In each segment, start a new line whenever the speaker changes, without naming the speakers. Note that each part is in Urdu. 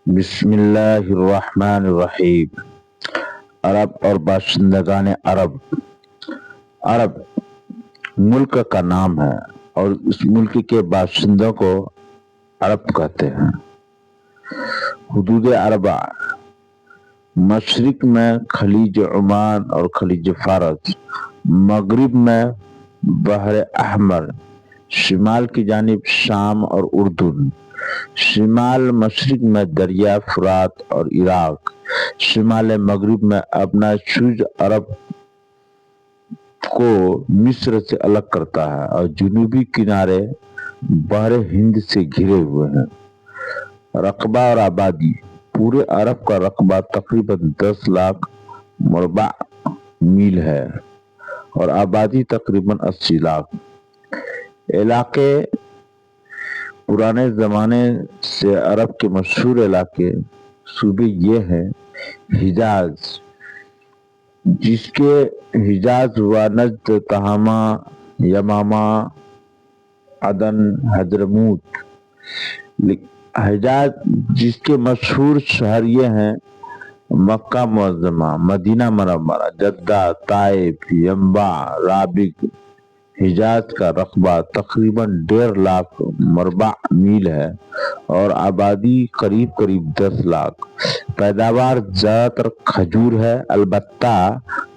بسم اللہ الرحمن الرحیم۔ عرب اور باشندگان عرب۔ عرب ملک کا نام ہے اور اس ملک کے باشندوں کو عرب کہتے ہیں۔ حدود اربع: مشرق میں خلیج عمان اور خلیج فارس، مغرب میں بحر احمر، شمال کی جانب شام اور اردن، شمال مشرق میں دریا فرات اور عراق، شمال مغرب میں اپنا شج عرب کو مصر سے الگ کرتا ہے اور جنوبی کنارے بحر ہند سے گھرے ہوئے ہیں۔ رقبہ اور آبادی: پورے عرب کا رقبہ تقریباً 10 لاکھ مربع میل ہے اور آبادی تقریباً 80 لاکھ۔ علاقے: پرانے زمانے سے عرب کے مشہور علاقے صوبے یہ ہیں: حجاز، جس کے حجاز ہوا نجد، تہامہ، یمامہ، عدن، حضرموت۔ حجاز جس کے مشہور شہر یہ ہیں: مکہ معظمہ، مدینہ منورہ، جدہ، طائف، ینبع، رابغ۔ حجاز کا رقبہ تقریباً 1.5 لاکھ مربع میل ہے اور آبادی قریب 10 لاکھ۔ پیداوار زیادہ تر کھجور ہے، البتہ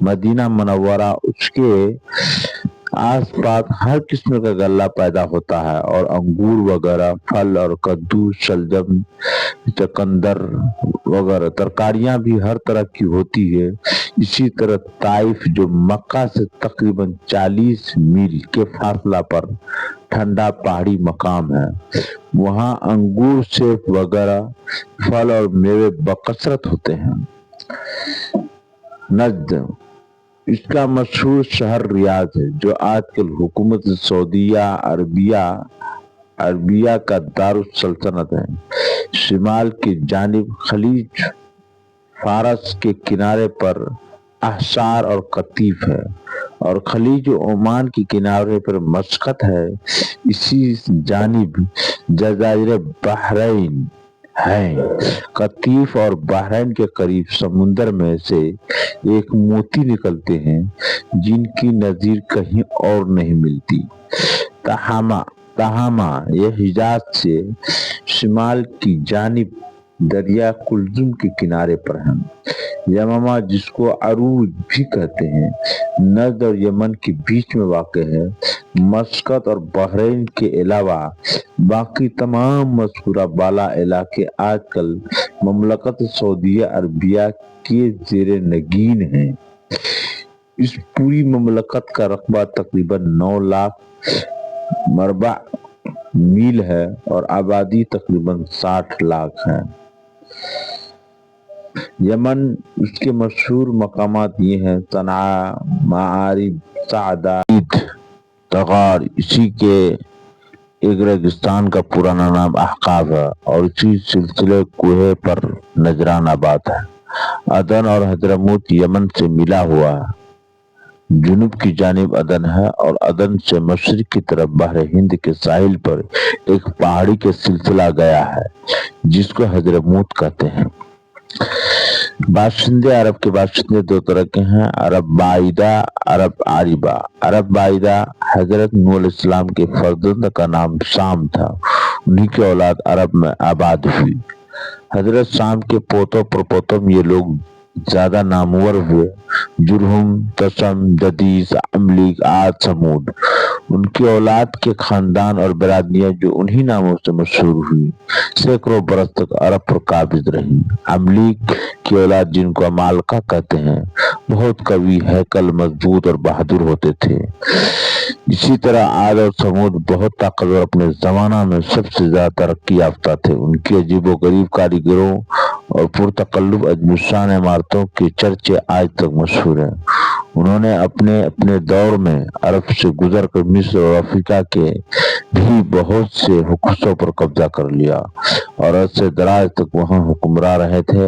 مدینہ منورہ اس کے آس پاس ہر قسم کا غلہ پیدا ہوتا ہے اور انگور وغیرہ پھل اور کدو، شلجم، چقندر وغیرہ ترکاریاں بھی ہر طرح کی ہوتی ہے۔ اسی طرح طائف جو مکہ سے تقریباً 40 میل کے فاصلہ پر ٹھنڈا پہاڑی مقام ہے، وہاں انگور، سیب وغیرہ پھل اور میوے بکثرت ہوتے ہیں۔ نجد اس کا مشہور شہر ریاض ہے جو آج کل حکومت سعودیہ عربیہ کا دارالسلطنت ہے۔ شمال کی جانب خلیج فارس کے کنارے پر احسار اور قطیف ہے اور خلیج عمان کے کنارے پر مسقط ہے۔ اسی جانب جزائر بحرین ہیں۔ قطیف اور بحرین کے قریب سمندر میں سے ایک موتی نکلتے ہیں جن کی نظیر کہیں اور نہیں ملتی۔ تہامہ یہ حجاز سے شمال کی جانب دریا کلزم کے کنارے پر ہے۔ یمامہ جس کو عروج بھی کہتے ہیں، نجد اور یمن کے بیچ میں واقع ہے۔ مسقط اور بحرین کے علاوہ باقی تمام مذکورہ بالا علاقے آج کل مملکت سعودیہ عربیہ کے زیر نگین ہیں۔ اس پوری مملکت کا رقبہ تقریباً 9 لاکھ مربع میل ہے اور آبادی تقریباً 60 لاکھ ہے۔ یمن اس کے مشہور مقامات یہ ہیں: صنعاء، مآرب، صعدہ، تغار۔ اسی کے ایک ریگستان کا پرانا نام احقاف ہے اور اسی سلسلے کوہ پر نجران آباد ہے۔ عدن اور حضرموت یمن سے ملا ہوا ہے، جنوب کی جانب عدن ہے اور عدن سے مشرق کی طرف بحر ہند کے ساحل پر ایک پہاڑی کے سلسلہ گیا ہے جس کو حضرموت کہتے ہیں۔ باشندے: عرب کے باشندے 2 طرح کے ہیں: عرب بعیدہ، عرب عاربہ۔ عرب بعیدہ حضرت نوح علیہ السلام کے فرزند کا نام سام تھا، انہی کی اولاد عرب میں آباد ہوئی۔ حضرت سام کے پوتوں پرپوتوں میں یہ لوگ زیادہ نامور ہوئے: جرہم، تسم، جدیس، عملیق، عاد، سمود۔ ان کی اولاد کے خاندان اور برادریاں جو انہی ناموں سے مشہور ہوئی، سینکڑوں برس تک عرب پر قابض رہیں۔ عملیق کی اولاد جن کو عمالقہ کہتے ہیں بہت قوی، ہیکل مضبوط اور بہادر ہوتے تھے۔ اسی طرح عاد اور سمود بہت طاقتور، اپنے زمانہ میں سب سے زیادہ ترقی یافتہ تھے۔ ان کی عجیب و غریب کاریگروں اور پرتکلف عظیم الشان عمارتوں کے چرچے آج تک مشہور ہیں۔ انہوں نے اپنے دور میں عرب سے گزر کر مصر اور افریقہ کے بھی بہت سے حصوں پر قبضہ کر لیا اور عرصہ دراز تک وہاں حکمراں رہے تھے۔